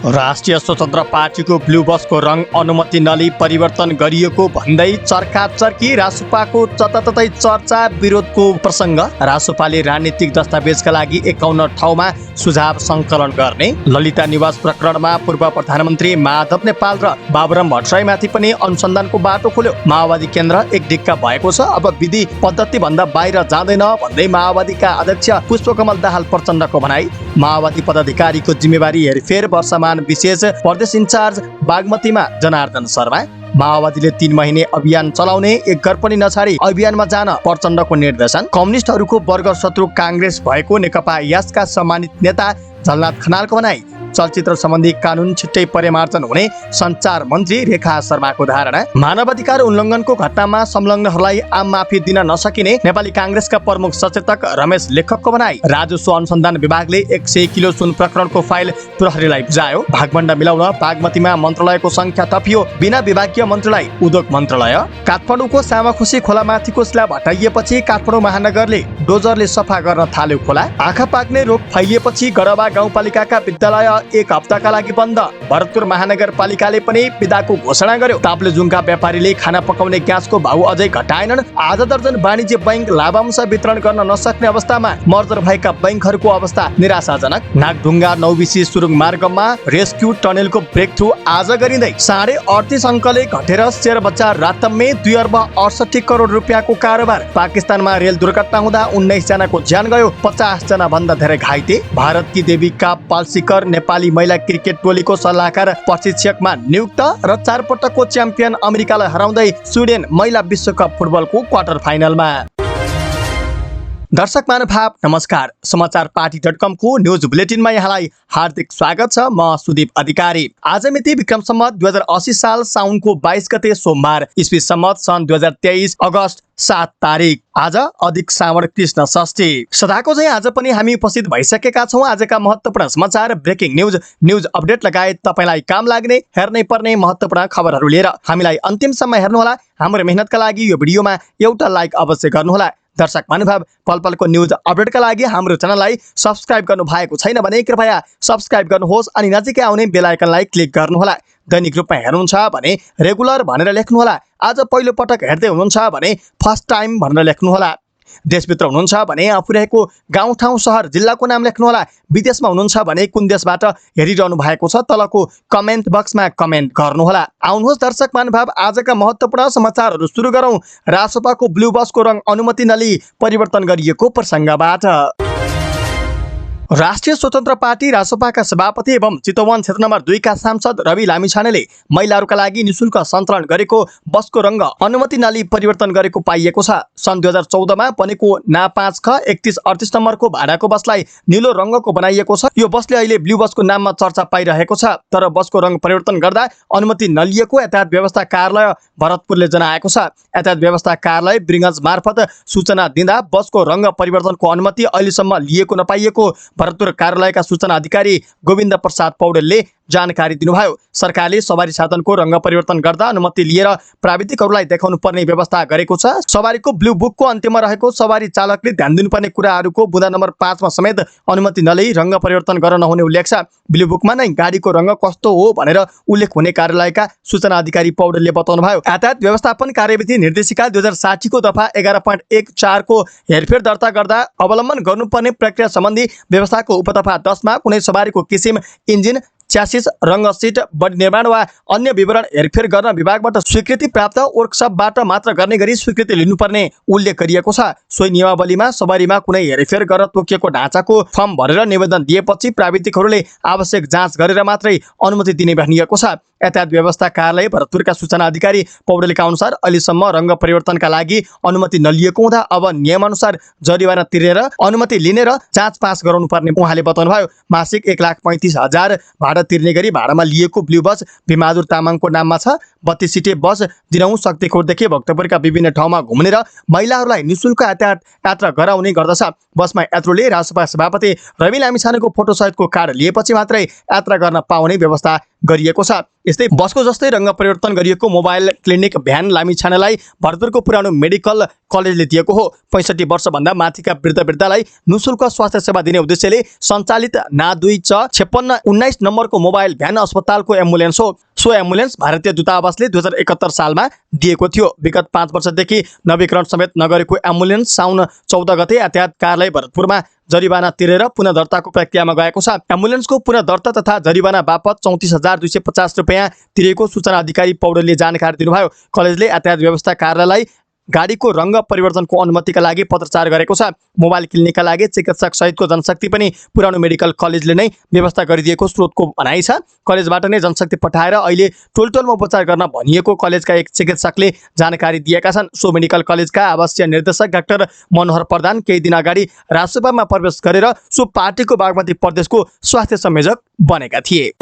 राष्ट्रिय स्वतन्त्र पार्टीको ब्लू बसको रङ अनुमति नलिई परिवर्तन गरिएको भन्दै चर्काचर्की रासुपाको जताततै चर्चा विरोधको प्रसङ्ग। रासुपाले राजनीतिक दस्तावेजका लागि 51 ठाउँमा सुझाव सङ्कलन गर्ने। ललिता निवास प्रकरणमा पूर्व प्रधानमन्त्री माधव नेपाल र बाबुराम भट्टराईमाथि पनि अनुसन्धानको बाटो खोल्यो। माओवादी केन्द्र एक ढिक्का भएको छ, अब विधि पद्धति भन्दा बाहिर जाँदैन भन्दै माओवादीका अध्यक्ष पुष्पकमल दाहाल प्रचण्डको भनाई। माओवादी पदाधिकारीको जिम्मेवारी हेरफेर वर्षमान विशेष प्रदेश इन्चार्ज बागमतीमा जनार्दन शर्मा। माओवादीले 3 महिने अभियान चलाउने, एक घर पनि नछाडी अभियानमा जान प्रचण्डको निर्देशन। कम्युनिस्टहरूको वर्ग शत्रु काङ्ग्रेस भएको नेकपा एसका सम्मानित नेता झलनाथ खनालको भनाई। चलचित्र सम्बन्धी कानुन छिट्टै परिमार्जन हुने सञ्चार मन्त्री रेखा शर्माको धारणा। मानवाधिकार उल्लङ्घनको घटनामा संलग्नहरूलाई आम माफी दिन नसकिने नेपाली काङ्ग्रेसका प्रमुख सचेतक रमेश लेखकको भनाई। राजस्व अनुसन्धान विभागले 100 किलो सुन प्रकरणको फाइल प्रहरीलाई बुझायो। भागभण्ड मिलाउन बागमतीमा मन्त्रालयको संख्या थपियो, बिना विभागीय मन्त्रीलाई उद्योग मन्त्रालय। काठमाडौँको सामाखुसी खोलामाथिको स्ल्याब हटाइएपछि काठमाडौँ महानगरले डोजरले सफा गर्न थाल्यो खोला। आँखा पाक्ने रोग फैलिएपछि गरबा गाउँपालिकाका विद्यालय 1 हप्ताका लागि बन्द। भरतपुर महानगरपालिकाले पनि बिदाको घोषणा गर्यो। ताप्लेजुङका व्यापारीले खाना पकाउने ग्यासको भाउ अझै घटाएनन्। आधा दर्जन वाणिज्य बैंक लाभांश वितरण गर्न नसक्ने अवस्थामा मर्जर भएका बैंकहरूको अवस्था निराशाजनक। नागढुङ्गा नौबिसी सुरुङ मार्गमा रेस्क्यु टनेलको ब्रेक थ्रु आज गरिँदै 38.5 अङ्कले घटेर शेयर बजार रातम्मै 2 अर्ब 68 करोड रुपियाँको कारोबार। पाकिस्तानमा रेल दुर्घटना हुँदा 19 जनाको ज्यान गयो, 50 जना भन्दा धेरै घाइते। भारतकी देविका पाल्सीकर नेपाली महिला क्रिकेट टोलीको सल्लाहकार प्रशिक्षकमा नियुक्त र 4 पटकको च्याम्पियन अमेरिकालाई हराउँदै स्विडेन महिला विश्वकप फुटबलको क्वार्टर फाइनलमा। दर्शक महानुभाव नमस्कार, समाचार पार्टी.com को न्युज बुलेटिनमा यहाँलाई हार्दिक स्वागत छ। म सुदीप अधिकारी। आज मिति विक्रम सम्वत 2080 साल साउनको 22 गते सोमबार, इस्वी सम्वत सन् 2023 अगस्त 7 तारिक। आज अधिक श्रावण कृष्ण षष्ठी। सदाको चाहिँ आज पनि हामी उपस्थित भइसकेका छौँ आजका महत्त्वपूर्ण समाचार, ब्रेकिङ न्युज अपडेट लगायत तपाईलाई काम लाग्ने, हेर्नै पर्ने महत्त्वपूर्ण खबरहरू लिएर। हामीलाई अन्तिमसम्म हेर्नुहोला। हाम्रो मेहनतका लागि यो भिडियोमा एउटा लाइक अवश्य गर्नुहोला। दर्शक महानुभाव, पलपलको न्युज अपडेटका लागि हाम्रो च्यानललाई सब्स्क्राइब गर्नु भएको छैन भने कृपया सब्स्क्राइब गर्नुहोस् अनि नजिकै आउने बेल आइकनलाई क्लिक गर्नुहोला। दैनिक रूपमा हेर्नुहुन्छ भने रेगुलर भनेर लेख्नुहोला। आज पहिलो पटक हेर्दै हुनुहुन्छ भने फर्स्ट टाइम भनेर लेख्नुहोला। देशभित्र हुनुहुन्छ भने आफूरहेको गाउँठाउँ सहर जिल्लाको नाम लेख्नुहोला। विदेशमा हुनुहुन्छ भने कुन देशबाट हेरिरहनु भएको छ तलको कमेन्ट बक्समा कमेन्ट गर्नुहोला। आउनुहोस् दर्शक महानुभाव, आजका महत्त्वपूर्ण समाचारहरू सुरु गरौँ। रासोपाको ब्लू बसको रङ अनुमति नलिई परिवर्तन गरिएको प्रसङ्गबाट। राष्ट्रिय स्वतन्त्र पार्टी रासोपाका सभापति एवं चितवन क्षेत्र नम्बर 2 का सांसद रवि लामिछानेले महिलाहरूका लागि निशुल्क सञ्चालन गरेको बसको रङ अनुमति नलिई परिवर्तन गरेको पाइएको छ। सन् 2014 मा बनेको ना 5 ख 3138 नम्बरको भाडाको बसलाई निलो रङको बनाइएको छ। यो बसले अहिले ब्लू बसको नाममा चर्चा पाइरहेको छ। तर बसको रङ परिवर्तन गर्दा अनुमति नलिएको यातायात व्यवस्था कार्यालय भरतपुरले जनाएको छ। यातायात व्यवस्था कार्यालय ब्रिगन्ज मार्फत सूचना दिँदा बसको रङ परिवर्तनको अनुमति अहिलेसम्म लिएको नपाइएको भरतपुर कार्यालयका सूचना अधिकारी गोविन्द प्रसाद पौडेलले जानकारी दिनुभयो। सरकारले सवारी साधनको रङ परिवर्तन गर्दा अनुमति लिएर प्राविधिकहरूलाई देखाउनु पर्ने व्यवस्था गरेको छ। सवारीको ब्लू बुकको अन्त्यमा रहेको सवारी चालकले ध्यान दिनुपर्ने कुराहरूको बुँदा नम्बर 5 मा समेत अनुमति नलिई रङ परिवर्तन गर्न नहुने उल्लेख छ। ब्लू बुकमा नै गाडीको रङ कस्तो हो भनेर उल्लेख हुने कार्यालयका सूचना अधिकारी पौडेलले बताउनुभयो। यातायात व्यवस्थापन कार्यविधि निर्देशिका 2060 को दफा 11.14 को हेरफेर दर्ता गर्दा अवलम्बन गर्नुपर्ने प्रक्रिया सम्बन्धी व्यवस्थाको उपदफा 10 मा कुनै सवारीको किसिम, इन्जिन, च्यासिस, रङ, सिट, बडी निर्माण वा अन्य विवरण हेरफेर गर्न विभागबाट स्वीकृति प्राप्त वर्कसपबाट मात्र गर्ने गरी स्वीकृति लिनुपर्ने उल्लेख गरिएको छ। सोही नियमावलीमा सवारीमा कुनै हेरफेर गरेर तोकिएको ढाँचाको फर्म भरेर निवेदन दिएपछि प्राविधिकहरूले आवश्यक जाँच गरेर मात्रै अनुमति दिने भनिएको छ। यातायात व्यवस्था कार्यालय भरतपुरका सूचना अधिकारी पौडेलका अनुसार अहिलेसम्म रङ परिवर्तनका लागि अनुमति नलिएको हुँदा अब नियमअनुसार जरिवाना तिरेर अनुमति लिने र जाँच पास गराउनु पर्ने उहाँले बताउनुभयो। मासिक 1,35,000 भाडा तिर्ने गरी भाडामा लिएको ब्लू बस भीमबहादुर तामाङको नाममा छ। 32 सिटे बस दिनहुँ शक्तिखोरदेखि भक्तपुरका विभिन्न ठाउँमा घुम्ने र महिलाहरूलाई निशुल्क यात्रा गराउने गर्दछ। बसमा यात्रुले रासोपा सभापति रवि लामिछानेको फोटोसहितको कार्ड लिएपछि मात्रै यात्रा गर्न पाउने व्यवस्था गरिएको छ। यस्तै बसको जस्तै रङ्ग परिवर्तन गरिएको मोबाइल क्लिनिक भ्यान लामिछानेलाई भरतपुरको पुरानो मेडिकल कलेजले दिएको हो। 65 वर्षभन्दा माथिका वृद्धलाई निःशुल्क स्वास्थ्य सेवा दिने उद्देश्यले सञ्चालित ना 2 56 19 नम्बरको मोबाइल भ्यान अस्पतालको एम्बुलेन्स हो। सो एम्बुलेन्स भारतीय दूतावासले 2071 सालमा दिएको थियो। विगत 5 वर्षदेखि नवीकरण समेत नगरेको एम्बुलेन्स साउन 14 गते यातायात कार्यालय भरतपुरमा जरिवाना तिरेर पुनः दर्ताको प्रक्रियामा गएको छ। एम्बुलेन्सको पुनः दर्ता तथा जरिवाना बापत 34,250 रुपियाँ तिरेको सूचना अधिकारी पौडेलले जानकारी दिनुभयो। कलेजले यातायात व्यवस्था कार्यालयलाई गाडीको रङ्ग परिवर्तनको अनुमतिका लागि पत्रचार गरेको छ। मोबाइल क्लिनिकका लागि चिकित्सक सहितको जनशक्ति पनि पुरानो मेडिकल कलेजले नै व्यवस्था गरिदिएको स्रोतको भनाइ छ। कलेजबाट नै जनशक्ति पठाएर अहिले टोलटोलमा उपचार गर्न भनिएको कलेजका एक चिकित्सकले जानकारी दिएका छन्। सो मेडिकल कलेजका आवासीय निर्देशक डाक्टर मनोहर प्रधान केही दिन अगाडि राजसभामा प्रवेश गरेर सो पार्टीको बागमती प्रदेशको स्वास्थ्य संयोजक बनेका थिए।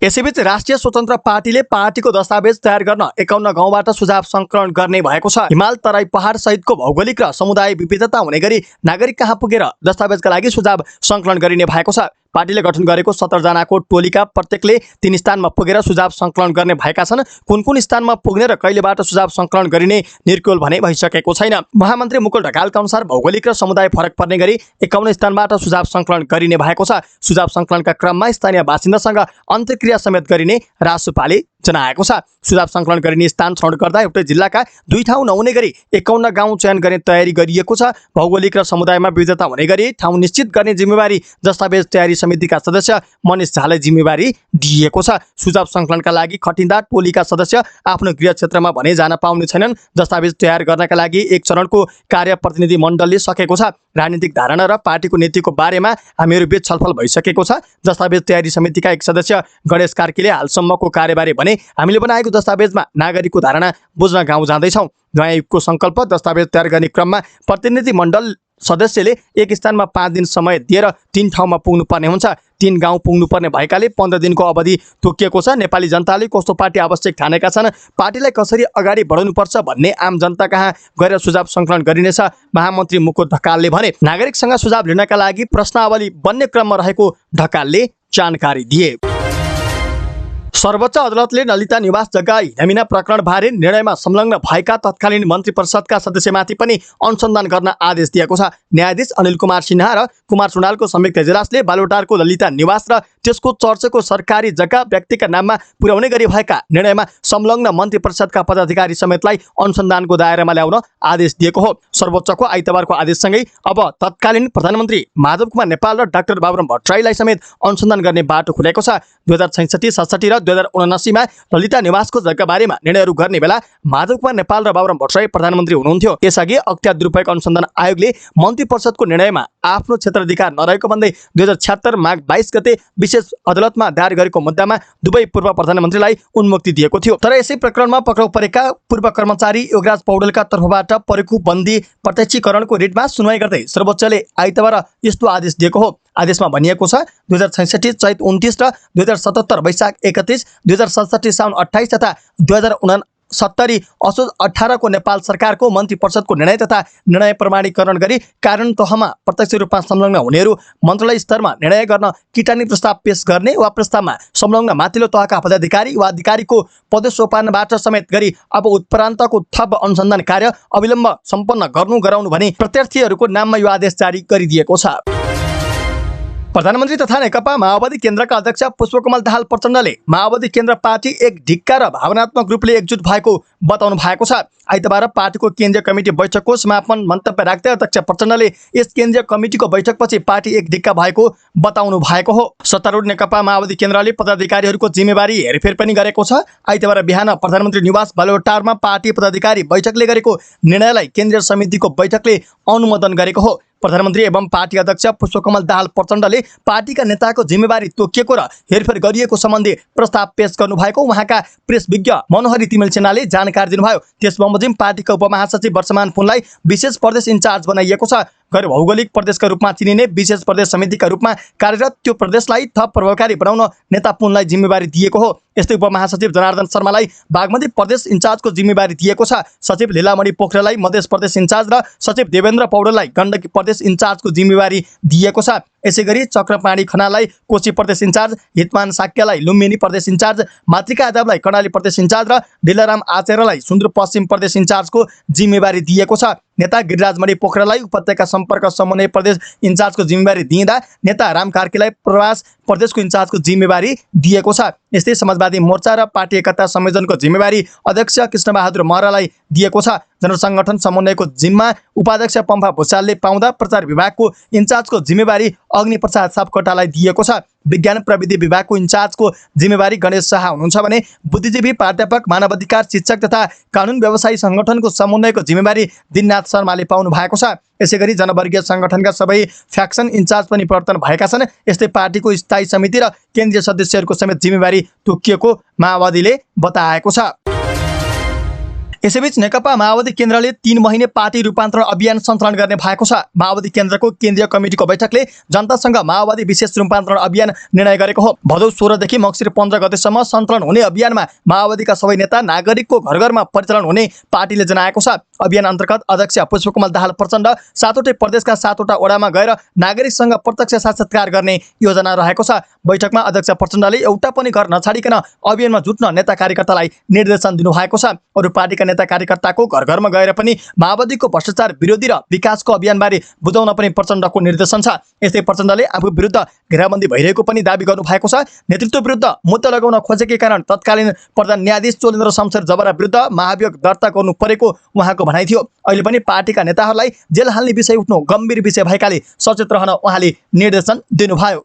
यसैबीच राष्ट्रिय स्वतन्त्र पार्टीले पार्टीको दस्तावेज तयार गर्न 51 गाउँबाट सुझाव संकलन गर्ने भएको छ। हिमाल तराई पहाड सहितको भौगोलिक र समुदाय विविधता हुने गरी नागरिक कहाँ पुगेर दस्तावेजका लागि सुझाव संकलन गरिने भएको छ। पार्टीले गठन गरेको 17 जनाको टोलीका प्रत्येकले 3 स्थानमा पुगेर सुझाव संकलन गर्ने भएका छन्। कुन स्थानमा पुग्ने र कहिलेबाट सुझाव संकलन गरिने निर्कुल भने भइसकेको छैन। महामन्त्री मुकुल ढकालका अनुसार भौगोलिक र समुदाय फरक पर्ने गरी 51 स्थानबाट सुझाव संकलन गरिने भएको छ। सुझाव संकलनका क्रममा स्थानीय बासिन्दासँग अन्तर्क्रिया समेत गरिने रासुपाले जनाएको छ। सुझाव संकलन गरिने स्थान छनौट गर्दा एउटै जिल्लाका 2 ठाउँ नहुने गरी 51 गाउँ चयन गर्ने तयारी गरिएको छ। भौगोलिक र समुदायमा विविधता हुने गरी ठाउँ निश्चित गर्ने जिम्मेवारी दस्तावेज तयारी समितिका सदस्य मनिष झालाई जिम्मेवारी दिएको छ। सुझाव संकलनका लागि खटिँदा टोलीका सदस्य आफ्नो गृह क्षेत्रमा भने जान पाउने छैनन्। दस्तावेज तयार गर्नका लागि एक चरणको कार्य प्रतिनिधि मण्डलले सकेको छ। राजनीतिक धारणा र पार्टीको नीतिको बारेमा हामीहरू बीच छलफल भइसकेको छ। दस्तावेज तयारी समितिका एक सदस्य गणेश कार्कीले हालसम्मको कार्यबारे भने हामीले बनाएको दस्तावेजमा नागरिकको धारणा बुझ्न गाउँ जाँदैछौँ। नयाँ युगको सङ्कल्प दस्तावेज तयार गर्ने क्रममा प्रतिनिधि मण्डल सदस्यले एक स्थानमा 5 दिन समय दिएर 3 ठाउँमा पुग्नुपर्ने हुन्छ। 3 गाउँ पुग्नुपर्ने भएकाले 15 दिनको अवधि तोकिएको छ। नेपाली जनताले कस्तो पार्टी आवश्यक ठानेका छन्, पार्टीलाई कसरी अगाडि बढाउनुपर्छ भन्ने आम जनता कहाँ गएर सुझाव संकलन गरिनेछ। महामन्त्री मुकुल ढकालले भने नागरिकसँग सुझाव लिनका लागि प्रश्नावली बन्ने क्रममा रहेको ढकालले जानकारी दिए। सर्वोच्च अदालतले ललिता निवास जग्गा हिनामिना प्रकरणबारे निर्णयमा संलग्न भएका तत्कालीन मन्त्री परिषदका सदस्यमाथि पनि अनुसन्धान गर्न आदेश दिएको छ। न्यायाधीश अनिल कुमार सिन्हा र कुमार सुनालको संयुक्त इजलासले बालुवाटारको ललिता निवास र त्यसको चर्चको सरकारी जग्गा व्यक्तिका नाममा पुर्याउने गरी भएका निर्णयमा संलग्न मन्त्री परिषदका पदाधिकारी समेतलाई अनुसन्धानको दायरामा ल्याउन आदेश दिएको हो। सर्वोच्चको आइतबारको आदेशसँगै अब तत्कालीन प्रधानमन्त्री माधव कुमार नेपाल र डाक्टर बाबुराम भट्टराईलाई समेत अनुसन्धान गर्ने बाटो खुलेको छ। 2066-67 र 2079 मा ललिता निवासको जग्गा बारेमा निर्णयहरू गर्ने बेला माधव कुमार नेपाल र बाबुराम भट्टराई प्रधानमन्त्री हुनुहुन्थ्यो। यसअघि अख्तियार दुरुपयोग अनुसन्धान आयोगले मन्त्री परिषदको निर्णयमा आफ्नो क्षेत्राधिकार नरहेको भन्दै 2076 माघ 22 गते विशेष अदालतमा दायर गरेको मुद्दामा दुवै पूर्व प्रधानमन्त्रीलाई उन्मुक्ति दिएको थियो। तर यसै प्रकरणमा पक्राउ परेका पूर्व कर्मचारी योगराज पौडेलका तर्फबाट परेको बन्दी प्रत्यक्षीकरणको रिटमा सुनवाई गर्दै सर्वोच्चले आइतबार यस्तो आदेश दिएको हो। आदेशमा भनिएको छ 2066 चैत 29 र 2077 वैशाख 31, 2067 साउन 28 तथा 2069 असोज 18 को नेपाल सरकारको मन्त्री परिषदको निर्णय तथा निर्णय प्रमाणीकरण गरी कारण तहमा प्रत्यक्ष रूपमा संलग्न हुनेहरू मन्त्रालय स्तरमा निर्णय गर्न किटानी प्रस्ताव पेश गर्ने वा प्रस्तावमा संलग्न माथिल्लो तहका पदाधिकारी वा अधिकारीको पदसोपानबाट समेत गरी अब उत्परान्तको थप अनुसन्धान कार्य अविलम्ब सम्पन्न गराउनु भनी प्रत्यार्थीहरूको नाममा यो आदेश जारी गरिदिएको छ। प्रधानमन्त्री तथा नेकपा माओवादी केन्द्रका अध्यक्ष पुष्पकमल दाहाल प्रचण्डले माओवादी केन्द्र पार्टी एक ढिक्का र भावनात्मक रूपले एकजुट भएको बताउनु भएको छ। आइतबार पार्टीको केन्द्रीय कमिटी बैठकको समापन मन्तव्य राख्दै अध्यक्ष प्रचण्डले यस केन्द्रीय कमिटीको बैठकपछि पार्टी एक ढिक्का भएको बताउनु भएको हो। सत्तारूढ नेकपा माओवादी केन्द्रले पदाधिकारीहरूको जिम्मेवारी हेरफेर पनि गरेको छ। आइतबार बिहान प्रधानमन्त्री निवास बालुवाटारमा पार्टी पदाधिकारी बैठकले गरेको निर्णयलाई केन्द्रीय समितिको बैठकले अनुमोदन गरेको हो। प्रधानमन्त्री एवं पार्टी अध्यक्ष पुष्पकमल दाहाल प्रचण्डले पार्टीका नेताको जिम्मेवारी तोकिएको र हेरफेर गरिएको सम्बन्धी प्रस्ताव पेश गर्नुभएको उहाँका प्रेस विज्ञ मनोहरी तिमिल सेनाले जानकारी दिनुभयो। त्यस बमोजिम पार्टीका उपमहासचिव वर्षमान पुनलाई विशेष प्रदेश इन्चार्ज बनाइएको छ। गैर भौगोलिक प्रदेशका रूपमा चिनिने विशेष प्रदेश समितिका रूपमा कार्यरत त्यो प्रदेशलाई थप प्रभावकारी बनाउन नेता पुनलाई जिम्मेवारी दिएको हो। यस्तै उपमहासचिव जनार्दन शर्मालाई बागमती प्रदेश इन्चार्जको जिम्मेवारी दिएको छ। सचिव लीलामणि पोखरेललाई मध्य प्रदेश इन्चार्ज र सचिव देवेन्द्र पौडेललाई गण्डकी प्रदेश इन्चार्जको जिम्मेवारी दिएको छ। यसैगरी चक्रपाणी खनाललाई कोशी प्रदेश इन्चार्ज, हितमान साक्यलाई लुम्बिनी प्रदेश इन्चार्ज, मातृका यादवलाई कर्णाली प्रदेश इन्चार्ज र डिलाराम आचार्यलाई सुदूरपश्चिम प्रदेश इन्चार्जको जिम्मेवारी दिएको छ। नेता गिरिराजमणि पोखरेललाई उपत्यका सम्पर्क समन्वय प्रदेश इन्चार्जको जिम्मेवारी दिँदा नेता राम कार्कीलाई प्रवास प्रदेशको इन्चार्जको जिम्मेवारी दिएको छ। यस्तै समाजवादी मोर्चा र पार्टी एकता संयोजनको जिम्मेवारी अध्यक्ष कृष्णबहादुर महरालाई दिएको छ। जनसङ्गठन समन्वयको जिम्मा उपाध्यक्ष पम्फा भुषालले पाउँदा प्रचार विभागको इन्चार्जको जिम्मेवारी अग्निप्रसाद सापकोटालाई दिएको छ। विज्ञान प्रविधि विभागको इन्चार्जको जिम्मेवारी गणेश शाह हुनुहुन्छ भने बुद्धिजीवी, प्राध्यापक, मानवाधिकार शिक्षक तथा कानुन व्यवसायी सङ्गठनको समन्वयको जिम्मेवारी दिननाथ शर्माले पाउनु भएको छ। यसैगरी जनवर्गीय सङ्गठनका सबै फ्याक्सन इन्चार्ज पनि परिवर्तन भएका छन्। यस्तै पार्टीको स्थायी समिति र केन्द्रीय सदस्यहरूको समेत जिम्मेवारी तोकिएको माओवादीले बताएको छ। यसैबीच नेकपा माओवादी केन्द्रले 3 महिने पार्टी रूपान्तरण अभियान सञ्चालन गर्ने भएको छ। माओवादी केन्द्रको केन्द्रीय कमिटीको बैठकले जनतासँग माओवादी विशेष रूपान्तरण अभियान निर्णय गरेको हो। भदौ 16 देखि मङ्सिर 15 गतेसम्म सञ्चालन हुने अभियानमा माओवादीका सबै नेता नागरिकको घर घरमा परिचालन हुने पार्टीले जनाएको छ। अभियान अन्तर्गत अध्यक्ष पुष्पकमल दाहाल प्रचण्ड 7वटै प्रदेशका 7वटा वडामा गएर नागरिकसँग प्रत्यक्ष साक्षात्कार गर्ने योजना रहेको छ। बैठकमा अध्यक्ष प्रचण्डले एउटा पनि घर नछाडिकन अभियानमा जुट्न नेता कार्यकर्तालाई निर्देशन दिनुभएको छ। अरू पार्टीका नेता कार्यकर्ताको घर घरमा गएर पनि माओवादीको भ्रष्टाचार विरोधी र विकासको अभियानबारे बुझाउन पनि प्रचण्डको निर्देशन छ। यस्तै प्रचण्डले आफू विरुद्ध घेराबन्दी भइरहेको पनि दाबी गर्नुभएको छ। नेतृत्व विरुद्ध मुद्दा लगाउन खोजेकै कारण तत्कालीन प्रधान न्यायाधीश चोलेन्द्र शमशेर जबरा विरुद्ध महाभियोग दर्ता गर्नु परेको उहाँको भनाइ थियो। अहिले पनि पार्टीका नेताहरूलाई जेल हाल्ने विषय उठ्नु गम्भीर विषय भएकाले सचेत रहन उहाँले निर्देशन दिनुभयो।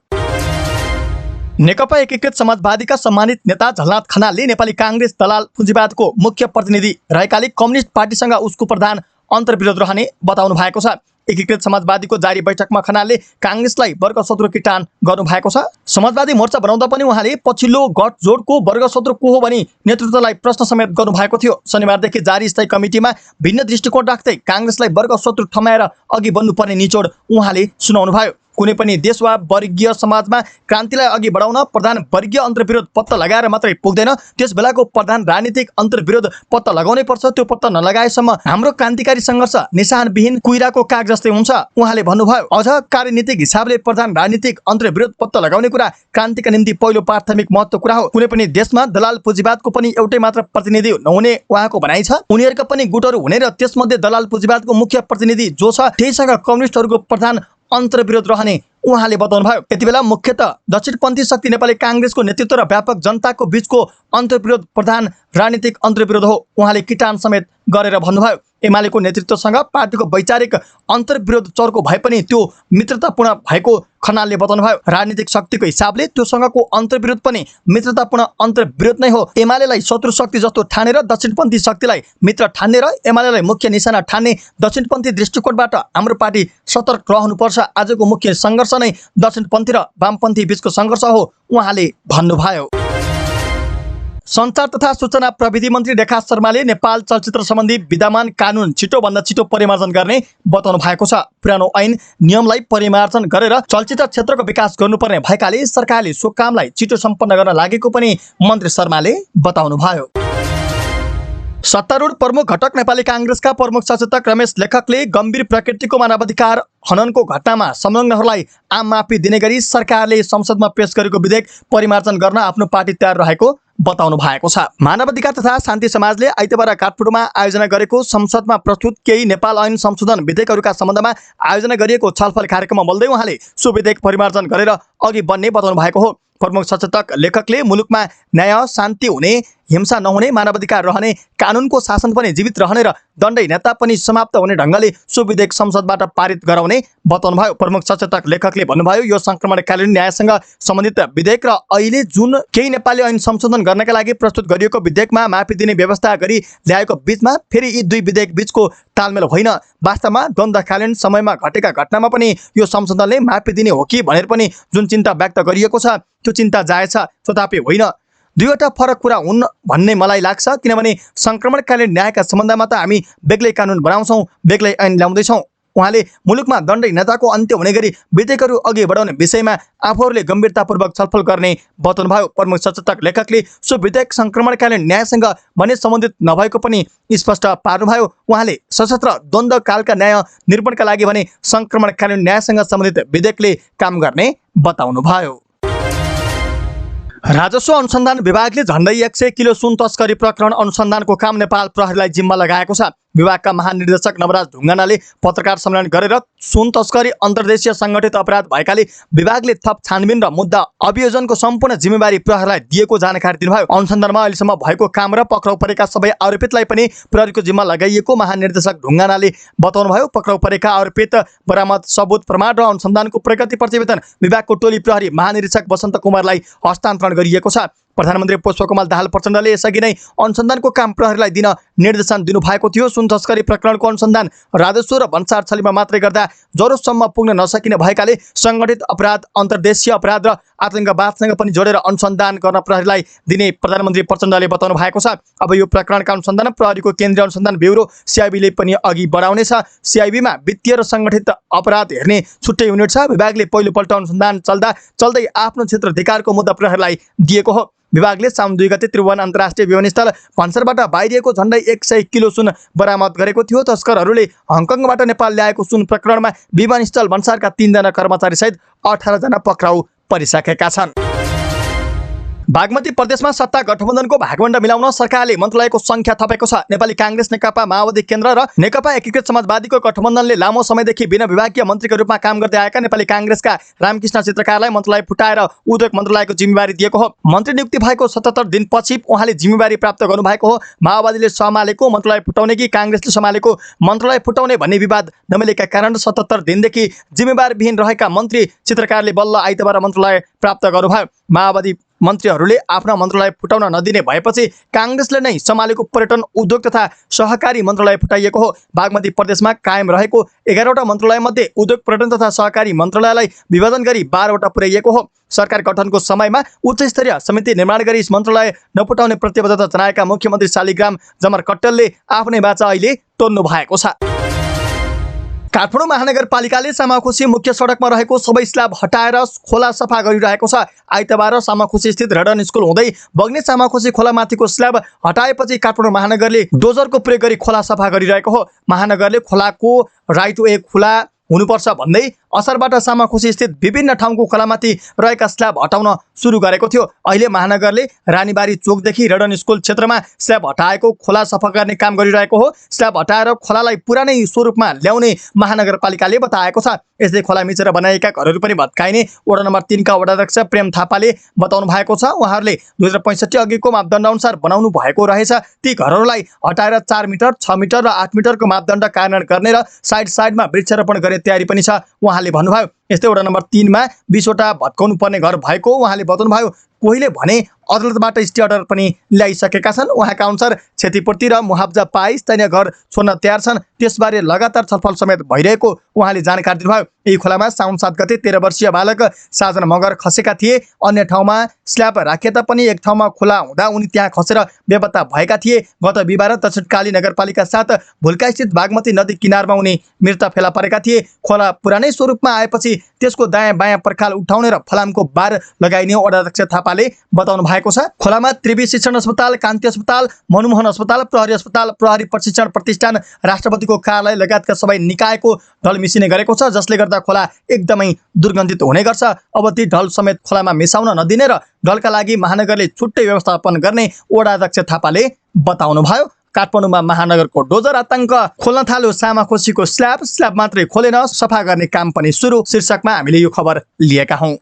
नेकपा एकीकृत समाजवादीका सम्मानित नेता झलनाथ खनालले नेपाली काङ्ग्रेस दलाल पुँजीवादको मुख्य प्रतिनिधि रहेकाले कम्युनिस्ट पार्टीसँग उसको प्रधान अन्तर्विरोध रहने बताउनु भएको छ। एकीकृत समाजवादीको जारी बैठकमा खनालले काङ्ग्रेसलाई वर्गशत्रु किटान गर्नु भएको छ। समाजवादी मोर्चा बनाउँदा पनि उहाँले पछिल्लो गठजोडको वर्गशत्रु को हो भनी नेतृत्वलाई प्रश्न समेत गर्नु भएको थियो। शनिबारदेखि जारी स्थायी कमिटीमा भिन्न दृष्टिकोण राख्दै काङ्ग्रेसलाई वर्गशत्रु ठमाएर अघि बढ्नुपर्ने निचोड उहाँले सुनाउनु भयो। कुनै पनि देश वा वर्गीय समाजमा क्रान्तिलाई अघि बढाउन प्रधान वर्गीय अन्तर्विरोध पत्ता लगाएर मात्रै पुग्दैन, त्यस बेलाको प्रधान राजनीतिक अन्तर्विरोध पत्ता लगाउनै पर्छ। त्यो पत्ता नलगाएसम्म हाम्रो क्रान्तिकारी सङ्घर्ष निशानविहीन कुइराको काग जस्तै हुन्छ उहाँले भन्नुभयो। अझ कार्यनीतिक हिसाबले प्रधान राजनीतिक अन्तर्विरोध पत्ता लगाउने कुरा क्रान्तिका निम्ति पहिलो प्राथमिक महत्त्व कुरा हो। कुनै पनि देशमा दलाल पुँजीवादको पनि एउटै मात्र प्रतिनिधि नहुने उहाँको भनाइ छ। उनीहरूका पनि गुटहरू हुने र त्यसमध्ये दलाल पुँजीवादको मुख्य प्रतिनिधि जो छ त्यहीसँग कम्युनिस्टहरूको प्रधान अन्तर्विरोध रहने उहाँले बताउनुभयो। यति बेला मुख्यतः दक्षिणपन्थी शक्ति नेपाली काङ्ग्रेसको नेतृत्व र व्यापक जनताको बीचको अन्तर्विरोध प्रधान राजनीतिक अन्तर्विरोध हो उहाँले किटान समेत गरेर भन्नुभयो। एमालेको नेतृत्वसँग पार्टीको वैचारिक अन्तर्विरोध चर्को भए पनि त्यो मित्रतापूर्ण भएको खनालले बताउनुभयो। राजनीतिक शक्तिको हिसाबले त्योसँगको अन्तर्विरोध पनि मित्रतापूर्ण अन्तर्विरोध नै हो। एमालेलाई शत्रु शक्ति जस्तो ठानेर दक्षिणपन्थी शक्तिलाई मित्र ठान्ने र एमालेलाई मुख्य निशाना ठान्ने दक्षिणपन्थी दृष्टिकोणबाट हाम्रो पार्टी सतर्क रहनुपर्छ। आजको मुख्य सङ्घर्ष नै दक्षिणपन्थी र वामपन्थी बीचको सङ्घर्ष हो उहाँले भन्नुभयो। सञ्चार तथा सूचना प्रविधि मन्त्री रेखा शर्माले नेपाल चलचित्र सम्बन्धी विद्यमान कानुन छिटोभन्दा छिटो परिमार्जन गर्ने बताउनु भएको छ। पुरानो ऐन नियमलाई परिमार्जन गरेर चलचित्र क्षेत्रको विकास गर्नुपर्ने भएकाले सरकारले सो कामलाई छिटो सम्पन्न गर्न लागेको पनि मन्त्री शर्माले बताउनुभयो। सत्तारूढ प्रमुख घटक नेपाली काङ्ग्रेसका प्रमुख सचेतक रमेश लेखकले गम्भीर प्रकृतिको मानवाधिकार हननको घटनामा संलग्नहरूलाई आम माफी दिने गरी सरकारले संसदमा पेश गरेको विधेयक परिमार्जन गर्न आफ्नो पार्टी तयार रहेको बताउनु भएको छ। मानवाधिकार तथा शान्ति समाजले आइतबार काठमाडौँमा आयोजना गरेको संसदमा प्रस्तुत केही नेपाल ऐन संशोधन विधेयकहरूका सम्बन्धमा आयोजना गरिएको छलफल कार्यक्रममा बोल्दै उहाँले सो विधेयक परिमार्जन गरेर अघि बढ्ने बताउनु भएको हो। प्रमुख सचेतक लेखकले मुलुकमा न्याय शान्ति हुने, हिंसा नहुने, मानवाधिकार रहने, कानुनको शासन पनि जीवित रहने र दण्डहीनता पनि समाप्त हुने ढङ्गले सो विधेयक संसदबाट पारित गराउने बताउनुभयो। प्रमुख सचेतक लेखकले भन्नुभयो, यो संक्रमणकालीन न्यायसँग सम्बन्धित विधेयक र अहिले जुन केही नेपाली ऐन संशोधन गर्नका लागि प्रस्तुत गरिएको विधेयकमा माफी दिने व्यवस्था गरी ल्याएको बीचमा फेरि यी दुई विधेयक बीचको तालमेल होइन। वास्तवमा द्वन्द्वकालीन समयमा घटेका घटनामा पनि यो संशोधनले माफी दिने हो कि भनेर पनि जुन चिन्ता व्यक्त गरिएको छ त्यो चिन्ता जायज छ, तथापि होइन। दुईवटा फरक कुरा हुन् भन्ने मलाई लाग्छ, किनभने संक्रमणकालीन न्यायका सम्बन्धमा त हामी बेग्लै कानुन बनाउँछौँ, बेग्लै ऐन ल्याउँदैछौँ। उहाँले मुलुकमा दण्डहीनताको अन्त्य हुने गरी विधेयकहरू अघि बढाउने विषयमा आफूहरूले गम्भीरतापूर्वक छलफल गर्ने बताउनुभयो। प्रमुख सचेतक लेखकले सो विधेयक संक्रमणकालीन न्यायसँग भने सम्बन्धित नभएको पनि स्पष्ट पार्नुभयो। उहाँले सशस्त्र द्वन्द्व कालका न्याय निरूपणका लागि भने संक्रमणकालीन न्यायसँग सम्बन्धित विधेयकले काम गर्ने बताउनुभयो। राजस्व अनुसन्धान विभागले झण्डै 100 किलो सुन तस्करी प्रकरण अनुसन्धानको काम नेपाल प्रहरीलाई जिम्मा लगाएको छ। विभागका महानिर्देशक नवराज ढुङ्गानाले पत्रकार सम्मेलन गरेर सुन तस्करी अन्तर्देशीय सङ्गठित अपराध भएकाले विभागले थप छानबिन र मुद्दा अभियोजनको सम्पूर्ण जिम्मेवारी प्रहरीलाई दिएको जानकारी दिनुभयो। अनुसन्धानमा अहिलेसम्म भएको काम र पक्राउ परेका सबै आरोपितलाई पनि प्रहरीको जिम्मा लगाइएको महानिर्देशक ढुङ्गानाले बताउनुभयो। पक्राउ परेका आरोपित, बरामद सबुत, प्रमाण र अनुसन्धानको प्रगति प्रतिवेदन विभागको टोली प्रहरी महानिरीक्षक वसन्त कुमारलाई हस्तान्तरण गरिएको छ। प्रधानमन्त्री पुष्पकमल दाहाल प्रचण्डले यसअघि नै अनुसन्धानको काम प्रहरीलाई दिन निर्देशन दिनुभएको थियो। सुन तस्करी प्रकरणको अनुसन्धान राजस्व र भन्सार छलीमा मात्रै गर्दा जरोसम्म पुग्न नसकिने भएकाले सङ्गठित अपराध, अन्तर्देशीय अपराध र आतंकवादसँग पनि जोडेर अनुसन्धान गर्न प्रहरीलाई दिने प्रधानमन्त्री प्रचण्डले बताउनु भएको छ। अब यो प्रकरणका अनुसन्धान प्रहरीको केन्द्रीय अनुसन्धान ब्युरो CIB ले पनि अघि बढाउनेछ। CIB-मा वित्तीय र सङ्गठित अपराध हेर्ने छुट्टै युनिट छ। विभागले पहिलोपल्ट अनुसन्धान चल्दै आफ्नो क्षेत्राधिकारको मुद्दा प्रहरीलाई दिएको हो। विभागले साउन 2 गते त्रिभुवन अन्तर्राष्ट्रिय विमानस्थल भन्सारबाट बाहिरिएको झण्डै 100 किलो सुन बरामद गरेको थियो। तस्करहरूले हङकङबाट नेपाल ल्याएको सुन प्रकरणमा विमानस्थल भन्सारका 3 जना कर्मचारी सहित 18 जना पक्राउ परिसकेका छन्। बागमती प्रदेशमा सत्ता गठबन्धनको भागवण्डा मिलाउन सरकारले मन्त्रालयको संख्या थपेको छ। नेपाली कांग्रेस, नेकपा माओवादी केन्द्र र नेकपा एकीकृत समाजवादीको गठबन्धनले लामो समयदेखि बिना विभागीय मन्त्रीको रूपमा काम गर्दै आएका नेपाली कांग्रेसका रामकृष्ण चित्रकारलाई मन्त्रालय फुटाएर उद्योग मन्त्रालयको जिम्मेवारी दिएको हो। मन्त्री नियुक्ति भएको 77 दिनपछि उहाँले जिम्मेवारी प्राप्त गर्नुभएको हो। माओवादीले सम्हालेको मन्त्रालय फुटाउने कि कांग्रेसले सम्हालेको मन्त्रालय फुटाउने भन्ने विवाद नमिलेका कारण 77 दिनदेखि जिम्मेवारविहीन रहेका मन्त्री चित्रकारले बल्ल आइतबार मन्त्रालय प्राप्त गर्नुभयो। माओवादी मन्त्रीहरूले आफ्ना मन्त्रालय फुटाउन नदिने भएपछि कांग्रेसले नै सम्हालेको पर्यटन, उद्योग तथा सहकारी मन्त्रालय फुटाइएको हो। बागमती प्रदेशमा कायम रहेको 11वटा मन्त्रालयमध्ये उद्योग, पर्यटन तथा सहकारी मन्त्रालयलाई विभाजन गरी 12वटा पुर्याइएको हो। सरकार गठनको समयमा उच्चस्तरीय समिति निर्माण गरी मन्त्रालय नफुटाउने प्रतिबद्धता जनाएका मुख्यमन्त्री शालिग्राम जमर कट्टलले आफ्नै बाचा अहिले तोड्नु भएको छ। काठमाडौँ महानगरपालिकाले सामाखुसी मुख्य सडकमा रहेको सबै स्ल्याब हटाएर खोला सफा गरिरहेको छ। आइतबार सामाखुसी स्थित रेडन स्कुल हुँदै बग्ने सामाखुसी खोलामाथिको स्ल्याब हटाएपछि काठमाडौँ महानगरले डोजरको प्रयोग गरी खोला सफा गरिरहेको हो। महानगरले खोलाको राइट वे खुला हुनुपर्छ भन्दै असरबाट सामाखुसी स्थित विभिन्न ठाउँको खोलामाथि रहेका स्ल्याब हटाउन सुरु गरेको थियो। अहिले महानगरले रानीबारी चोकदेखि रेडन स्कुल क्षेत्रमा स्ल्याब हटाएको खोला सफा गर्ने काम गरिरहेको हो। स्ल्याब हटाएर खोलालाई पुरानै स्वरूपमा ल्याउने महानगरपालिकाले बताएको छ। यसले खोला मिचेर बनाइएका घरहरू पनि भत्काइने वडा नम्बर 3 का वडाध्यक्ष प्रेम थापाले बताउनु भएको छ। उहाँहरूले 2065 अघिको मापदण्ड अनुसार बनाउनु भएको रहेछ। ती घरहरूलाई हटाएर 4 मिटर, 6 मिटर र 8 मिटरको मापदण्ड कार्यान्वयन गर्ने र साइडमा वृक्षारोपण गर्ने तयारी पनि छ उहाँले भन्नुभयो। यस्तै वडा नम्बर 3 मा 20वटा भत्काउनु पर्ने घर भएको उहाँले बताउनुभयो। कोहीले भने अदालतबाट स्टे अर्डर पनि ल्याइसकेका छन्। उहाँका अनुसार क्षतिपूर्ति र मुआवजा पाई स्थानीय घर छोड्न तयार छन्। त्यसबारे लगातार छलफल समेत भइरहेको उहाँले जानकारी दिनुभयो। यही खोलामा साउन 7 गते 13 वर्षीय बालक साजन मगर खसेका थिए। अन्य ठाउँमा स्ल्याब राखे तापनि एक ठाउँमा खोला हुँदा उनी त्यहाँ खसेर बेपत्ता भएका थिए। गत बिहिबार दक्षिणकाली नगरपालिका 7 भुल्कास्थित बागमती नदी किनारमा उनी मृत फेला परेका थिए। खोला पुरानै स्वरूपमा आएपछि त्यसको दायाँ बायाँ पर्खाल उठाउने र फलामको बार लगाइने वडाध्यक्ष थापाले बताउनु भएको छ। खोलामा त्रिवी शिक्षण अस्पताल, कान्ति अस्पताल, मनमोहन अस्पताल, प्रहरी अस्पताल, प्रहरी प्रशिक्षण प्रतिष्ठान, राष्ट्रपतिको कार्यालय लगायतका सबै निकायको ढल मिसिने गरेको छ, जसले गर्दा खोला एकदमै दुर्गन्धित हुने गर्छ। अब ती ढल समेत खोलामा मिसाउन नदिने र ढलका लागि महानगरले छुट्टै व्यवस्थापन गर्ने वडाध्यक्ष थापाले बताउनुभयो। काठमाडौँमा महानगरको डोजर आतंक खोल्न थाल्यो। सामाखुसीको स्ल्याब मात्रै खोलेन, सफा गर्ने काम पनि सुरु। शीर्षकमा हामीले यो खबर लिएका हौं।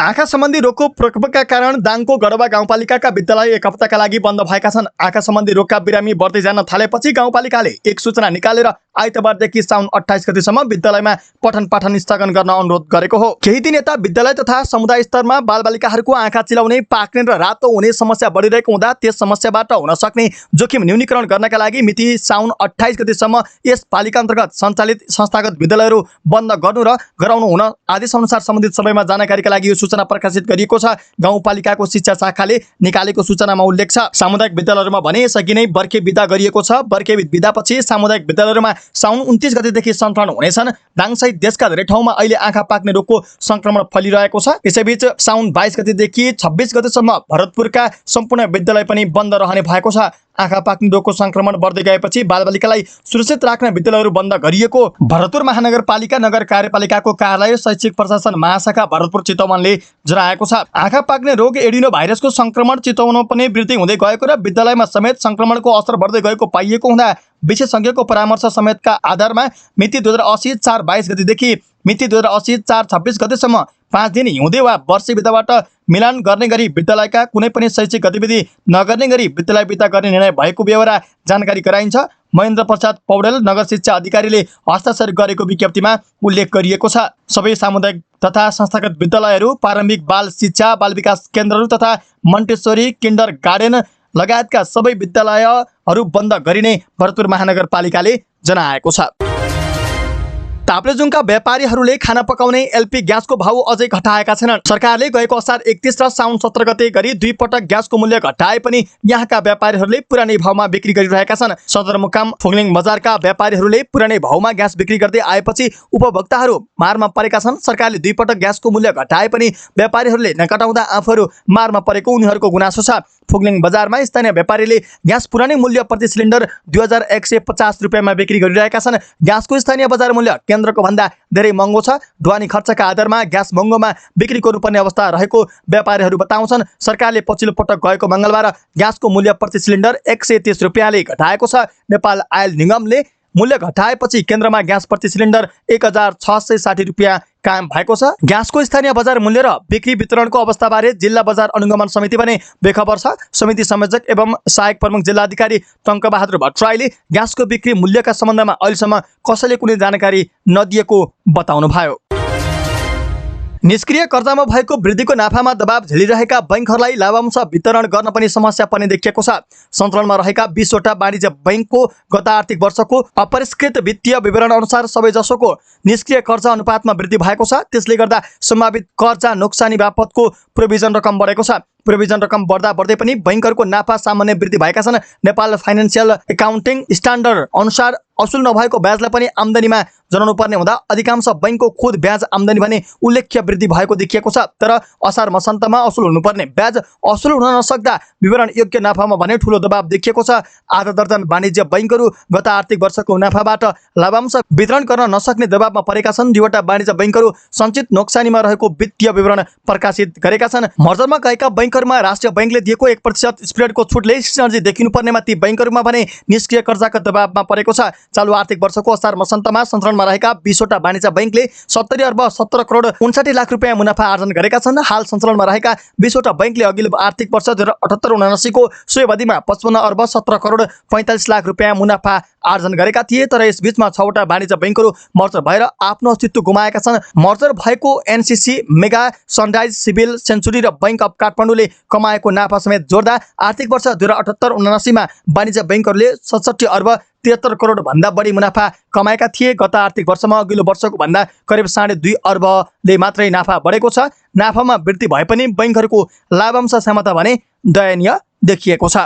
आँखा सम्बन्धी रोगको प्रकोपका कारण दाङको गडवा गाउँपालिकाका विद्यालय एक हप्ताका लागि बन्द भएका छन्। आँखा सम्बन्धी रोगका बिरामी बढ्दै जान थालेपछि गाउँपालिकाले एक सूचना निकालेर आइतबारदेखि साउन 28 गतेसम्म विद्यालयमा पठन पाठन स्थगन गर्न अनुरोध गरेको हो। केही दिन यता विद्यालय तथा समुदाय स्तरमा बालबालिकाहरूको आँखा चिलाउने, पाक्ने र रातो हुने समस्या बढिरहेको हुँदा त्यस समस्याबाट हुन सक्ने जोखिम न्यूनीकरण गर्नका लागि मिति साउन 28 गतेसम्म यस पालिका अन्तर्गत सञ्चालित संस्थागत विद्यालयहरू बन्द गर्नु र गराउनु हुन आदेश अनुसार सम्बन्धित सबैमा जानकारीका लागि यो सूचना प्रकाशित गरिएको छ। गाउँपालिकाको शिक्षा शाखाले निकालेको सूचनामा उल्लेख छ। सामुदायिक विद्यालयहरूमा भने यसअघि नै बर्खे बिदा गरिएको छ। बर्खे बिदापछि सामुदायिक विद्यालयहरूमा साउन 29 गतेदेखि सञ्चालन हुनेछन्। डाङसहित देशका धेरै ठाउँमा अहिले आँखा पाक्ने रोगको संक्रमण फैलिरहेको छ। यसैबीच साउन 22 गतेदेखि 26 गतेसम्म भरतपुरका सम्पूर्ण विद्यालय पनि बन्द रहने भएको छ। आँखा पाक्ने रोगको संक्रमण बढ्दै गएपछि बालबालिकालाई सुरक्षित राख्न विद्यालयहरू बन्द गरिएको भरतपुर महानगरपालिका नगर कार्यपालिकाको कार्यालय शैक्षिक प्रशासन महाशाखा भरतपुर चितवनले जनाएको छ। आँखा पाक्ने रोग एडिनो भाइरसको संक्रमण चितवनमा पनि वृद्धि हुँदै गएको र विद्यालयमा समेत संक्रमणको असर बढ्दै गएको पाइएको हुँदा विशेषज्ञको परामर्श समेतका आधारमा मिति 2080 4 22 गतेदेखि मिति 2080 4 26 गतेसम्म 5 दिन हिउँदे वा वर्षे बिदाबाट मिलान गर्ने गरी विद्यालयका कुनै पनि शैक्षिक गतिविधि नगर्ने गरी विद्यालय बिदा गर्ने निर्णय भएको बेहोरा जानकारी गराइन्छ। महेन्द्र प्रसाद पौडेल नगर शिक्षा अधिकारीले हस्ताक्षर गरेको विज्ञप्तिमा उल्लेख गरिएको छ। सबै सामुदायिक तथा संस्थागत विद्यालयहरू, प्रारम्भिक बाल शिक्षा, बाल विकास केन्द्रहरू तथा मन्टेश्वरी, किन्डर गार्डन लगायतका सबै विद्यालयहरू बन्द गरिने भरतपुर महानगरपालिकाले जनाएको छ। ताप्लेजुङका व्यापारीहरूले खाना पकाउने एलपी ग्यासको भाउ अझै घटाएका छैनन्। सरकारले गएको असार 31 र साउन 17 गते गरी 2 पटक ग्यासको मूल्य घटाए पनि यहाँका व्यापारीहरूले पुरानै भाउमा बिक्री गरिरहेका छन्। सदरमुकाम फुङलिङ बजारका व्यापारीहरूले पुरानै भाउमा ग्यास बिक्री गर्दै आएपछि उपभोक्ताहरू मारमा परेका छन्। सरकारले 2 पटक ग्यासको मूल्य घटाए पनि व्यापारीहरूले नघटाउँदा आफूहरू मारमा परेको उनीहरूको गुनासो छ। फुङलिङ बजारमा स्थानीय व्यापारीले ग्यास पुरानै मूल्य प्रति सिलिन्डर 2150 रुपियाँमा बिक्री गरिरहेका छन्। ग्यासको स्थानीय बजार मूल्य केन्द्रको भन्दा धेरै महँगो छ। ढुवानी खर्चका आधारमा ग्यास महँगोमा बिक्री गर्नुपर्ने अवस्था रहेको व्यापारीहरू बताउँछन्। सरकारले पछिल्लो पटक गएको मङ्गलबार ग्यासको मूल्य प्रति सिलिन्डर 130 रुपियाँले घटाएको छ। नेपाल आयल निगमले मूल्य घटाएपछि केन्द्रमा ग्यास प्रति सिलिन्डर 1660 रुपियाँ कायम भएको छ। ग्यासको स्थानीय बजार मूल्य र बिक्री वितरणको अवस्थाबारे जिल्ला बजार अनुगमन समिति पनि बेखबर छ। समिति संयोजक एवं सहायक प्रमुख जिल्लाधिकारी टङ्कबहादुर भट्टराईले ग्यासको बिक्री मूल्यका सम्बन्धमा अहिलेसम्म कसैले कुनै जानकारी नदिएको बताउनुभयो। निष्क्रिय कर्जामा भएको वृद्धिको नाफामा दबाव झेलिरहेका बैंकहरूलाई लाभांश वितरण गर्न पनि समस्या पर्ने देखिएको छ। सञ्चालनमा रहेका 20 वटा वाणिज्य बैंकको गत आर्थिक वर्षको अपरिष्कृत वित्तीय विवरण अनुसार सबैजसोको निष्क्रिय कर्जा अनुपातमा वृद्धि भएको छ। त्यसले गर्दा सम्भावित कर्जा नोक्सानी बापतको प्रोभिजन रकम बढेको छ। प्रोभिजन रकम बढ्दा बढ्दै पनि बैंकहरूको नाफा सामान्य वृद्धि भएका छन्। नेपाल फाइनेन्सियल एकाउन्टिङ स्ट्यान्डर्ड अनुसार असुल नभएको ब्याजलाई पनि आम्दानीमा जनाउनु पर्ने हुँदा अधिकांश बैंकको खुद ब्याज आम्दानी भने उल्लेख्य वृद्धि भएको देखिएको छ। तर असार मसान्तमा असुल हुनुपर्ने ब्याज असुल हुन नसक्दा विवरण योग्य नाफामा भने ठूलो दबाव देखिएको छ। आधा दर्जन वाणिज्य बैंकहरू गत आर्थिक वर्षको नाफाबाट लाभांश वितरण गर्न नसक्ने दबावमा परेका छन्। 2 वटा वाणिज्य बैंकहरू सञ्चित नोक्सानीमा रहेको वित्तीय विवरण प्रकाशित गरेका छन्। मर्जरमा गएका बैंकहरूमा राष्ट्रिय बैंकले दिएको 1% स्प्रेडको छुटले सिनर्जी देखिनु पर्नेमा ती बैंकहरूमा भने निष्क्रिय कर्जाका दबावमा परेको छ। चालु आर्थिक वर्षको असार मसान्तमा सञ्चालनमा रहेका 20 वटा वाणिज्य बैंकले 70 अर्ब 17 करोड 59 लाख रुपियाँ मुनाफा आर्जन गरेका छन्। हाल सञ्चालनमा रहेका 20 वटा बैंकले अघिल्लो आर्थिक वर्ष 2078-79 को सोही अवधिमा 55 अर्ब 17 करोड 45 लाख रुपियाँ मुनाफा आर्जन गरेका थिए। तर यस बीचमा 6 वटा वाणिज्य बैंकहरू मर्जर भएर आफ्नो अस्तित्व गुमाएका छन्। मर्जर भएको NCC, Mega, Sunrise, Civil, Century र बैंक अफ काठमाडौँले कमाएको नाफा समेत जोड्दा आर्थिक वर्ष 2078-79 मा वाणिज्य बैंकहरूले 67 अर्ब 73 करोड भन्दा बढी मुनाफा कमाएका थिए। गत आर्थिक वर्षमा अघिल्लो वर्षको भन्दा करिब 2.5 अर्बले मात्रै नाफा बढेको छ। नाफामा वृद्धि भए पनि बैंकहरूको लाभांश क्षमता भने दयनीय देखिएको छ।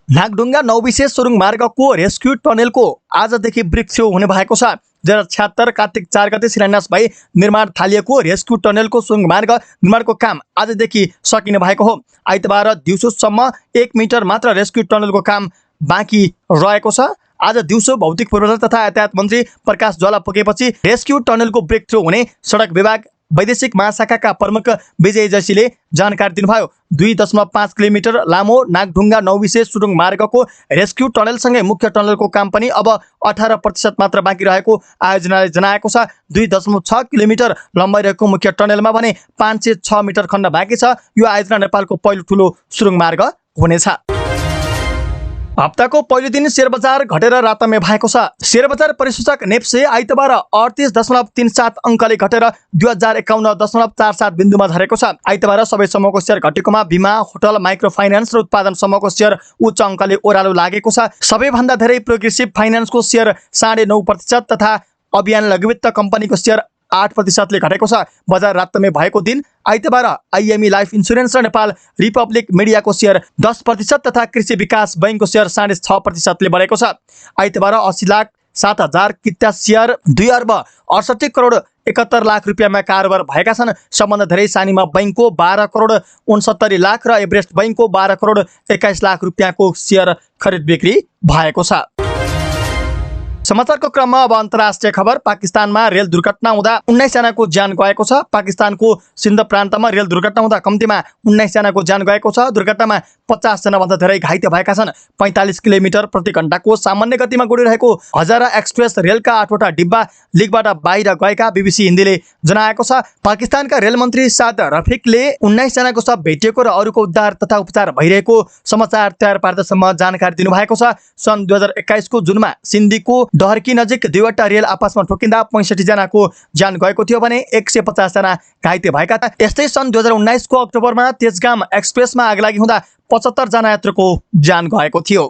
नागढुङ्गा नौबिसे सुरुङ मार्गको रेस्क्यु टनेलको आजदेखि वृक्षो हुने भएको छ। 2076 कार्तिक 4 गते शिलान्यास भई निर्माण थालिएको रेस्क्यु टनेलको सुरुङ मार्ग निर्माणको काम आजदेखि सकिने भएको हो। आइतबार दिउँसोसम्म 1 मिटर मात्र रेस्क्यु टनेलको काम बाँकी रहेको छ। आज दिउँसो भौतिक पूर्वाधार तथा यातायात मन्त्री प्रकाश ज्वाला पुगेपछि रेस्क्यु टनेलको ब्रेकथ्रु हुने सडक विभाग वैदेशिक महाशाखाका प्रमुख विजय जयसीले जानकारी दिनुभयो। 2.5 किलोमिटर लामो नागढुङ्गा नौबिसे सुरुङ मार्गको रेस्क्यु टनेलसँगै मुख्य टनेलको काम पनि अब 18% मात्र बाँकी रहेको आयोजनाले जनाएको छ। 2.6 किलोमिटर लम्बाइ रहेको मुख्य टनेलमा भने 506 मिटर खण्ड बाँकी छ। यो आयोजना नेपालको पहिलो ठुलो सुरुङ मार्ग हुनेछ। हप्ताको पहिलो दिन शेयर बजार घटेर रातमे भएको छ। शेयर बजार परिसूचक नेप्से आइतबार 38.37 अङ्कले घटेर 2051.47 बिन्दुमा झरेको छ। आइतबार सबै समूहको शेयर घटेकोमा बिमा, होटल, माइक्रो फाइनान्स र उत्पादन समूहको शेयर उच्च अङ्कले ओह्रालो लागेको छ। सबैभन्दा धेरै प्रोग्रेसिभ फाइनान्सको शेयर 9.5% तथा अभियान लघुवित्त कम्पनीको शेयर 8% घटेको छ। बजार रातमै भएको दिन आइतबार आइएमई लाइफ इन्स्योरेन्स र नेपाल रिपब्लिक मिडियाको सेयर 10% तथा कृषि विकास बैङ्कको सेयर 6.5% बढेको छ। आइतबार 80,07,000 किता सेयर 2,68,71,71,00,000 रुपियाँमा कारोबार भएका छन्। सबभन्दा धेरै सानीमा बैङ्कको 12,69,00,000 र एभरेस्ट बैङ्कको 12,21,00,000 रुपियाँको सेयर खरिद बिक्री भएको छ। समाचारको क्रममा अब अन्तर्राष्ट्रिय खबर। पाकिस्तानमा रेल दुर्घटना हुँदा 19 जनाको ज्यान गएको छ। पाकिस्तानको सिन्ध प्रान्तमा रेल दुर्घटना हुँदा कम्तीमा 19 जनाको ज्यान गएको छ। दुर्घटनामा 50 जनाभन्दा धेरै घाइते भएका छन्। 45 किलोमिटर प्रति घण्टाको सामान्य गतिमा गुडिरहेको हजारा एक्सप्रेस रेलका 8वटा डिब्बा लिकबाट बाहिर गएका बीबीसी हिन्दीले जनाएको छ। पाकिस्तानका रेल मन्त्री साद रफिकले 19 जनाको शव भेटिएको र अरूको उद्धार तथा उपचार भइरहेको समाचार तयार पार्दासम्म जानकारी दिनुभएको छ। सन् 2021 को जुनमा सिन्धीको डहर्की नजिक 2वटा रेल आपसमा ठोकिँदा 65 जनाको ज्यान गएको थियो भने 150 जना घाइते भएका थिए। यस्तै सन् 2019 को अक्टोबरमा तेजगाम एक्सप्रेसमा आगलागी हुँदा 75 जना यात्रुको ज्यान गएको थियो।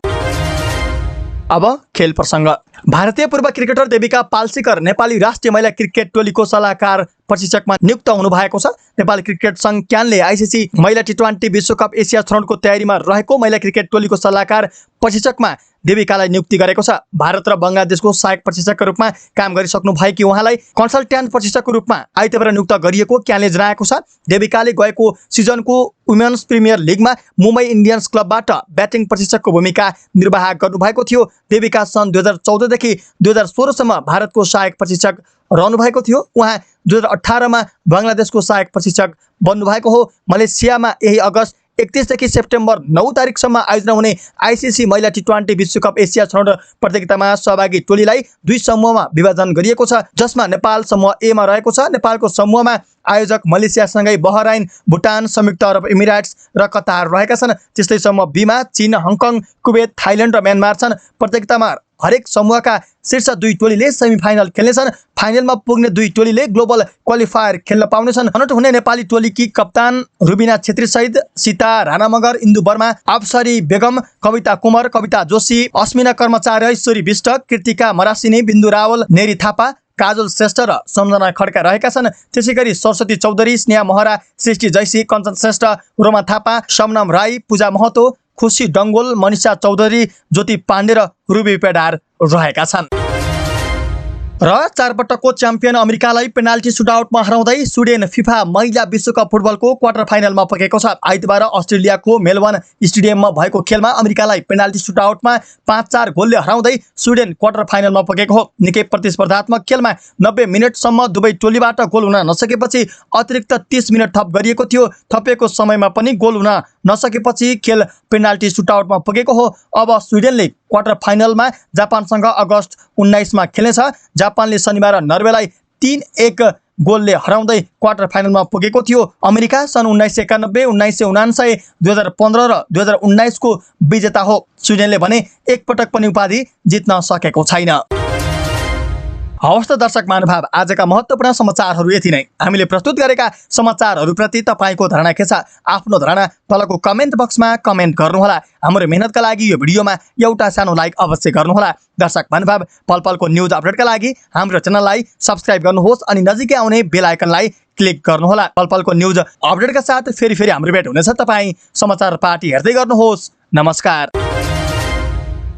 अब खेल प्रसङ्ग। भारतीय पूर्व क्रिकेटर देविका पाल्सीकर नेपाली राष्ट्रिय महिला क्रिकेट टोलीको सल्लाहकार प्रशिक्षकमा नियुक्त हुनु भएको छ। नेपाल क्रिकेट संघ क्यानले आइसिसी महिला टी20 विश्वकप एसिया छनौटको तयारीमा रहेको महिला क्रिकेट टोलीको सल्लाहकार प्रशिक्षकमा देविकालाई नियुक्ति गरेको छ। भारत र बङ्गलादेशको सहायक प्रशिक्षकका रूपमा काम गरिसक्नु भएकी उहाँलाई कन्सल्ट्यान्ट प्रशिक्षकको रूपमा आइतबार नियुक्त गरिएको क्यानले जनाएको छ। देविकाले गएको सिजनको वुमेन्स प्रिमियर लिगमा मुम्बई इन्डियन्स क्लबबाट ब्याटिङ प्रशिक्षकको भूमिका निर्वाह गर्नुभएको थियो। देविका सन् 2014 देखि 2016 सम्म भारतको सहायक प्रशिक्षक रहनुभएको थियो। उहाँ 2018 मा बङ्गलादेशको सहायक प्रशिक्षक बन्नुभएको हो। मलेसियामा यही अगस्त 31 देखि सेप्टेम्बर 9 तारिकसम्म आयोजना हुने आइसिसी महिला टी20 विश्वकप एसिया छनौट प्रतियोगितामा सहभागी टोलीलाई 2 समूहमा विभाजन गरिएको छ, जसमा नेपाल समूह ए मा रहेको छ। नेपालको समूहमा आयोजक मलेसियासँगै बहराइन, भुटान, संयुक्त अरब इमिरेट्स र कतार रहेका छन्। त्यस्तै समूह बी मा चीन, हङकङ, कुवेत, थाइल्यान्ड र म्यानमार छन्। प्रतियोगितामा हरेक समूहका शीर्ष 2 टोलीले सेमिफाइनल खेल्नेछन्। फाइनलमा पुग्ने 2 टोलीले ग्लोबल क्वालिफायर खेल्न पाउनेछन्। छनौट हुने नेपाली टोलीकी कप्तान रुबिना छेत्री सहित सीता राणा मगर, इन्दु वर्मा, अप्सरी बेगम, कविता कुमार, कविता जोशी, अस्मिना कर्मचारी, ईश्वरी विष्ट, कृतिका मरासिनी, बिन्दु रावल, नेरी थापा, काजल श्रेष्ठ र सम्झना खड्का रहेका छन्। त्यसैगरी सरस्वती चौधरी, स्नेहा महरा, सृष्टि जैसी, कञ्चन श्रेष्ठ, रोमा थापा, शमनम राई, पूजा महतो, खुसी डङ्गोल, मनिषा चौधरी, ज्योति पाण्डे र रुबी पेडार रहेका छन्। र 4 पटकको च्याम्पियन अमेरिकालाई पेनाल्टी सुटआउटमा हराउँदै स्विडेन फिफा महिला विश्वकप फुटबलको क्वार्टर फाइनलमा पुगेको छ। आइतबार अस्ट्रेलियाको मेलबर्न स्टेडियममा भएको खेलमा अमेरिकालाई पेनाल्टी सुटआउटमा 5-4 गोलले हराउँदै स्विडेन क्वार्टर फाइनलमा पुगेको हो। निकै प्रतिस्पर्धात्मक खेलमा 90 मिनेटसम्म दुवै टोलीबाट गोल हुन नसकेपछि अतिरिक्त 30 मिनेट थप गरिएको थियो। थपिएको समयमा पनि गोल हुन नसकेपछि खेल पेनाल्टी सुटआउटमा पुगेको हो। अब स्विडेनले क्वार्टर फाइनलमा जापानसँग अगस्त 19 मा खेल्नेछ। जापानले शनिबार नर्वेलाई 3-1 गोलले हराउँदै क्वार्टर फाइनलमा पुगेको थियो। अमेरिका सन् 1991, 1999, 2015 र 2019 को विजेता हो। स्विडेनले भने एक पटक पनि उपाधि जित्न सकेको छैन। हवस् त दर्शक महानुभाव, आजका महत्त्वपूर्ण समाचारहरू यति नै। हामीले प्रस्तुत गरेका समाचारहरूप्रति तपाईँको धारणा के छ? आफ्नो धारणा तलको कमेन्ट बक्समा कमेन्ट गर्नुहोला। हाम्रो मेहनतका लागि यो भिडियोमा एउटा सानो लाइक अवश्य गर्नुहोला। दर्शक महानुभाव, पल पलको न्युज अपडेटका लागि हाम्रो च्यानललाई सब्स्क्राइब गर्नुहोस् अनि नजिकै आउने बेल आइकनलाई क्लिक गर्नुहोला। पल पलको न्युज अपडेटका साथ फेरि हाम्रो भेट हुनेछ। तपाईँ समाचार पार्टी हेर्दै गर्नुहोस्। नमस्कार।